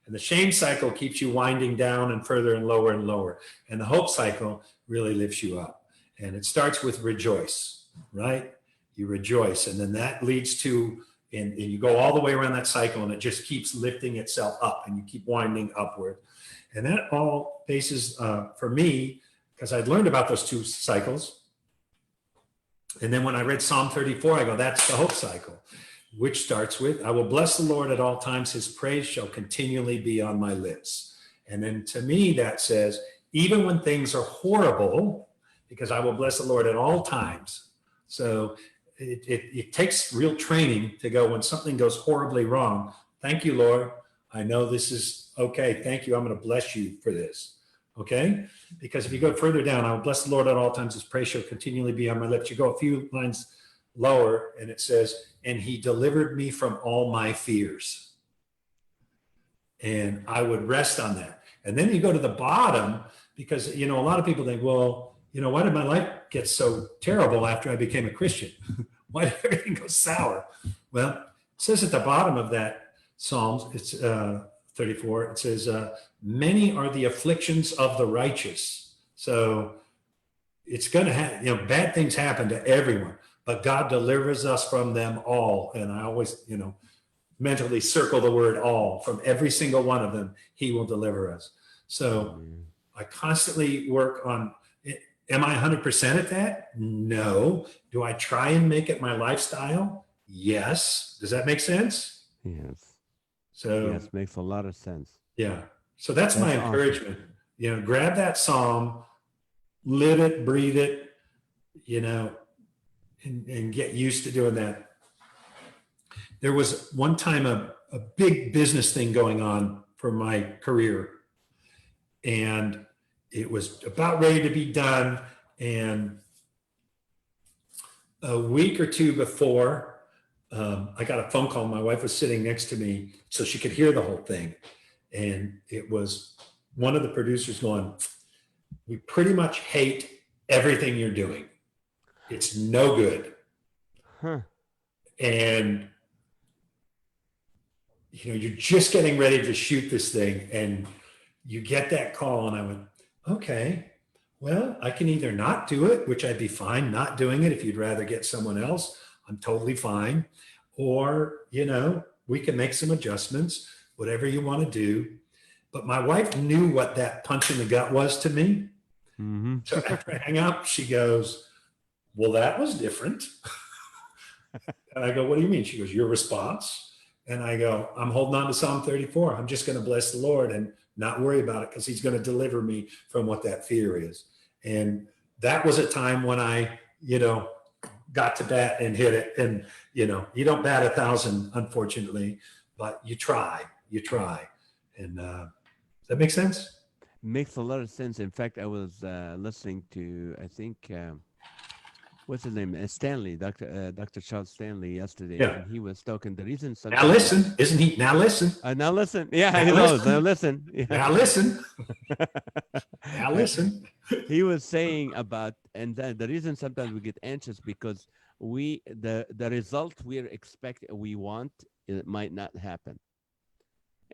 And the shame cycle keeps you winding down and further and lower and lower. And the hope cycle really lifts you up. And it starts with rejoice, right? You rejoice. And then that leads to, and you go all the way around that cycle, and it just keeps lifting itself up, and you keep winding upward. And that all bases for me, because I'd learned about those two cycles. And then when I read Psalm 34, I go, that's the hope cycle, which starts with, I will bless the Lord at all times. His praise shall continually be on my lips. And then to me, that says, even when things are horrible, because I will bless the Lord at all times. So it takes real training to go, when something goes horribly wrong, thank you, Lord. I know this is okay. Thank you. I'm going to bless you for this. Okay? Because if you go further down, I will bless the Lord at all times. His praise shall continually be on my lips. You go a few lines lower, and it says, and he delivered me from all my fears. And I would rest on that. And then you go to the bottom, because, a lot of people think, well, why did my life get so terrible after I became a Christian? Why did everything go sour? Well, it says at the bottom of that Psalms, it's 34, it says, many are the afflictions of the righteous. So it's going to happen, bad things happen to everyone, but God delivers us from them all. And I always, mentally circle the word all. From every single one of them, he will deliver us. So I constantly work on, am I 100% at that? No. Do I try and make it my lifestyle? Yes. Does that make sense? Yes. So yes, makes a lot of sense. Yeah. So that's my encouragement. Awesome. Grab that psalm, live it, breathe it, and get used to doing that. There was one time a big business thing going on for my career, and it was about ready to be done. And a week or two before, I got a phone call. My wife was sitting next to me so she could hear the whole thing. And it was one of the producers going, we pretty much hate everything you're doing. It's no good. Huh. And, you're just getting ready to shoot this thing, and you get that call, and I went, okay, well, I can either not do it, which I'd be fine not doing it. If you'd rather get someone else, I'm totally fine. Or, we can make some adjustments, whatever you want to do. But my wife knew what that punch in the gut was to me. Mm-hmm. So after I hang up, she goes, well, that was different. And I go, what do you mean? She goes, your response. And I go, I'm holding on to Psalm 34. I'm just going to bless the Lord and not worry about it, because he's going to deliver me from what that fear is. And that was a time when I, got to bat and hit it. And, you don't bat 1,000, unfortunately, but you try. And does that make sense? Makes a lot of sense. In fact, I was listening to, I think, what's his name? Stanley, Dr. Charles Stanley yesterday. Yeah. And he was talking. The reason now listen, isn't he? Now listen. Now listen. Yeah, now he listen. knows. Now listen. Yeah. Now listen. Now listen. He was saying about, and the reason sometimes we get anxious, because the result we want, it might not happen.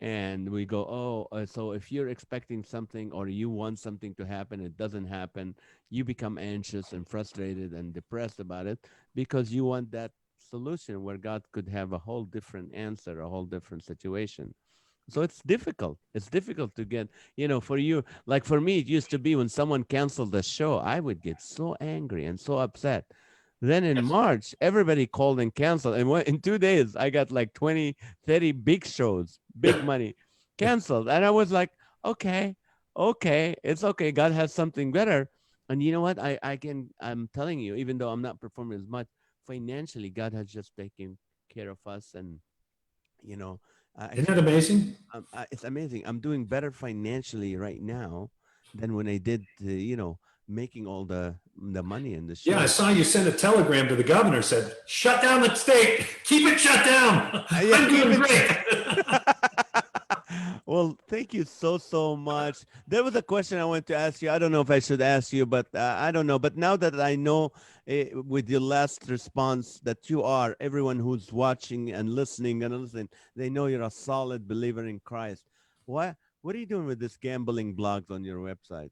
And we go, so if you're expecting something or you want something to happen, it doesn't happen, you become anxious and frustrated and depressed about it, because you want that solution where God could have a whole different answer, a whole different situation. So it's difficult. It's difficult to get, for you, like for me, it used to be when someone canceled the show, I would get so angry and so upset. Then in Yes. March, everybody called and canceled. And in 2 days, I got like 20, 30 big shows, big Yeah. money Yeah. canceled. And I was like, okay, okay, it's okay. God has something better. And you know what? I'm telling you, even though I'm not performing as much financially, God has just taken care of us. And, you know, I Isn't that feel amazing? it's amazing. I'm doing better financially right now than when I did, making all the money in the Yeah, I shows. saw you send a telegram to the governor, said, shut down the state, keep it shut down. Yeah, I'm keep doing it. great. Well, thank you so much. There was a question I wanted to ask you. I don't know if I should ask you, but I don't know. But now that I know, with your last response, that you are, everyone who's watching and listening, they know you're a solid believer in Christ. What are you doing with this gambling blogs on your website?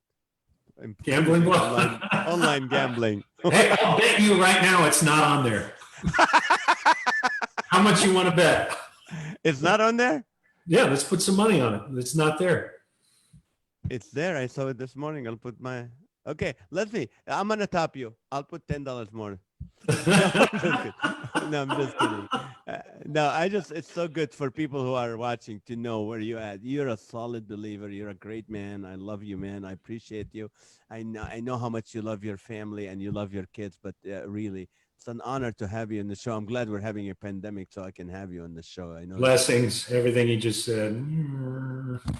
I'm Gambling promoting block. online gambling. Hey, I'll bet you right now it's not on there. How much you want to bet? It's not on there? Yeah, let's put some money on it. It's not there. It's there. I saw it this morning. I'll put my. Okay, let's see. I'm gonna top you. I'll put $10 more. No, I'm just kidding. No, I'm just kidding. No, it's so good for people who are watching to know where you at. You're a solid believer. You're a great man. I love you, man. I appreciate you. I know how much you love your family and you love your kids, but really, it's an honor to have you in the show. I'm glad we're having a pandemic so I can have you on the show. I know. Blessings, everything you just said.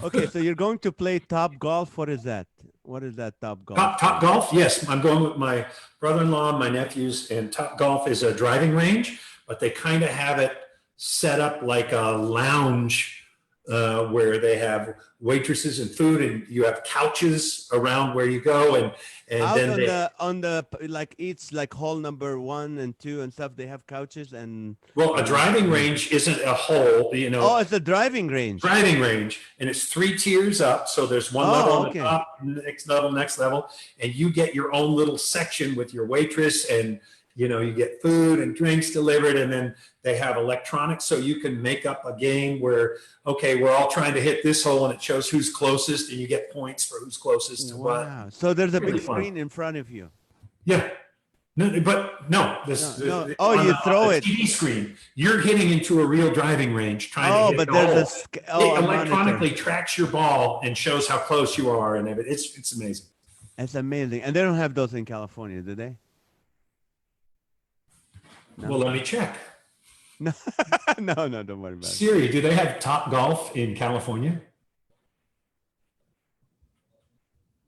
Okay, so you're going to play Top Golf. What is that? What is that Top Golf? Top Golf, yes. I'm going with my brother-in-law, my nephews, and Top Golf is a driving range, but they kind of have it set up like a lounge where they have waitresses and food, and you have couches around where you go, and Out then on the like each like hole number 1 and 2 and stuff. They have couches and well, a like. driving range isn't a hole, Oh, it's a driving range. driving range, and it's 3 tiers up. So there's one level Oh, on the okay. top, next level, and you get your own little section with your waitress, and you get food and drinks delivered, and then they have electronics, so you can make up a game where, okay, we're all trying to hit this hole, and it shows who's closest, and you get points for who's closest to what. Wow. So there's a Really big fun. screen in front of you. Yeah. No, but no, this No. Oh, on you on throw the it. TV screen, you're hitting into a real driving range trying to Oh, hit but the there's hole. It a monitor. electronically tracks your ball and shows how close you are, and everything. It's amazing. That's amazing. And they don't have those in California, do they? No. Well, let me check. No, no, don't worry about it. Siri, do they have Top Golf in California?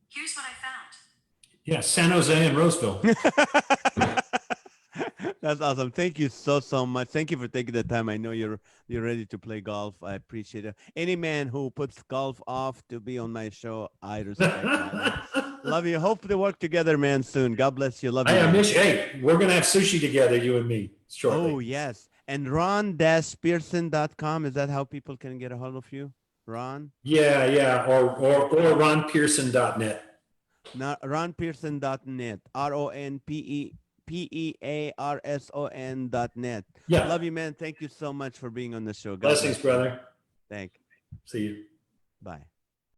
Here's what I found. Yeah, San Jose and Roseville. That's awesome. Thank you so much. Thank you for taking the time. I know you're ready to play golf. I appreciate it. Any man who puts golf off to be on my show, I respect that. Love you. Hope to work together, man, soon. God bless you. Love you. I man. miss you. Hey, we're gonna have sushi together, you and me, shortly. Oh, yes. And ron-pearson.com. Is that how people can get a hold of you? Ron? Yeah, or ronpearson.net. Not ronpearson.net. RONPEARSON.net. Yeah. Love you, man. Thank you so much for being on the show. God Blessings, bless you. brother. Thank you. See you. Bye.